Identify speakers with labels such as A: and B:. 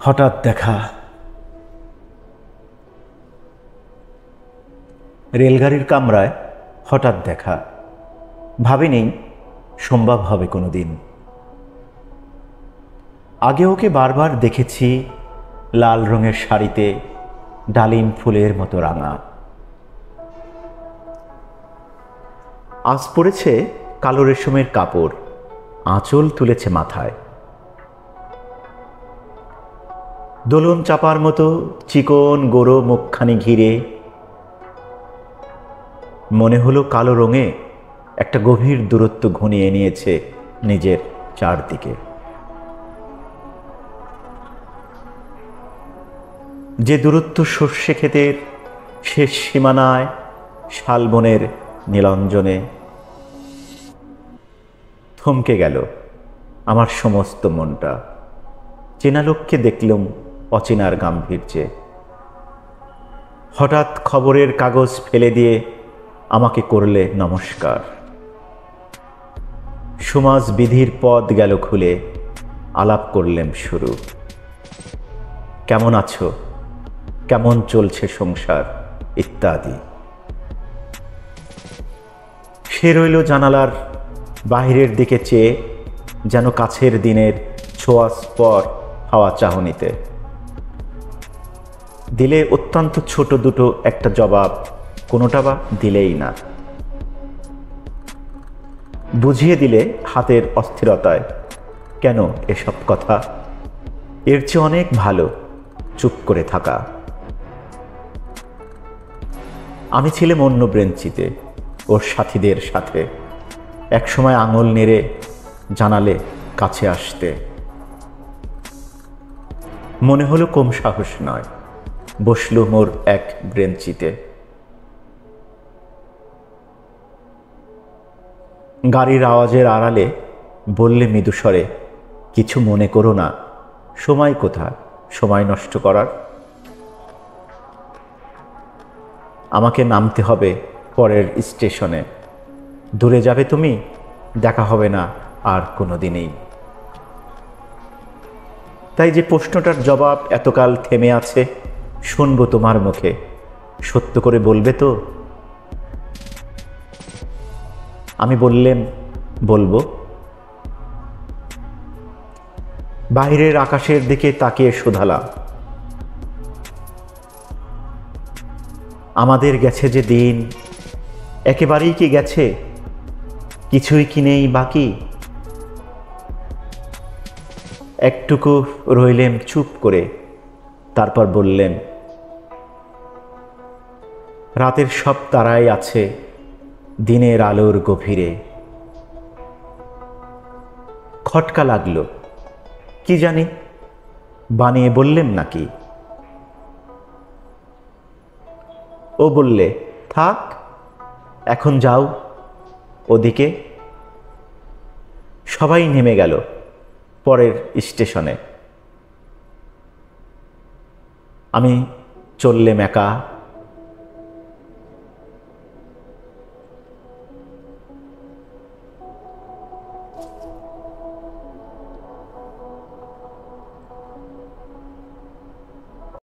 A: হঠাৎ দেখা। রেলগাড়ির কামরায় হঠাৎ দেখা, ভাবিনি সম্ভব হবে কোনো দিন। আগে ওকে বারবার দেখেছি লাল রঙের শাড়িতে, ডালিম ফুলের মতো রাঙা। আজ পরেছে কালো রেশমের কাপড়, আঁচল তুলেছে মাথায়। দোলন চাপার মতো চিকন গোরো মুখখানি ঘিরে মনে হলো কালো রঙে একটা গভীর দূরত্ব ঘনিয়ে নিয়েছে নিজের চারদিকে। যে দূরত্ব সর্ষে ক্ষেতের শেষ সীমানায়, শালবনের নীলাঞ্জনে। থমকে গেল আমার সমস্ত মনটা। চেনা লোককে দেখলাম অচেনার গাম্ভীর্যে। হঠাৎ খবরের কাগজ ফেলে দিয়ে আমাকে করলে নমস্কার। সমাজ বিধির পথ গেল খুলে, আলাপ করলেম শুরু। কেমন আছো, কেমন চলছে সংসার, ইত্যাদি। সে রইল জানালার বাহিরের দিকে চেয়ে, যেন কাছের দিনের ছোঁয়া স্পর হাওয়া চাহনিতে। দিলে অত্যন্ত ছোট দুটো একটা জবাব, কোনোটা বা দিলেই না। বুঝিয়ে দিলে হাতের অস্থিরতায়, কেন এসব কথা, এর চেয়ে অনেক ভালো চুপ করে থাকা। আমি ছিলাম অন্য ব্রেঞ্চিতে ওর সাথীদের সাথে। একসময় আঙুল নেড়ে জানালে কাছে আসতে। মনে হলো কম সাহস নয়, বসল মোর এক ব্রেঞ্চিতে। গাড়ির আওয়াজের আড়ালে বললে মৃদুস্বরে, কিছু মনে করো না, সময় কোথায় সময় নষ্ট করার। আমাকে নামতে হবে পরের স্টেশনে। দূরে যাবে তুমি, দেখা হবে না আর কোনো দিনেই। তাই যে প্রশ্নটার জবাব এতকাল থেমে আছে, শুনবো তোমার মুখে, সত্য করে বলবে তো? আমি বললেম, বলবো। বাইরের আকাশের দিকে তাকিয়ে শুধালাম, আমাদের গেছে যে দিন, একেবারেই কি গেছে, কিছুই কি নেই বাকি? একটুকু রইলেম চুপ করে, তারপর বললেন, রাতের সব তারাই আছে দিনের আলোর গভীরে। খটকা লাগলো, কি জানি বানিয়ে বললেন নাকি। ও বললে, থাক এখন যাও ওদিকে। সবাই নেমে গেল পরের স্টেশনে। আমি চললেম একা।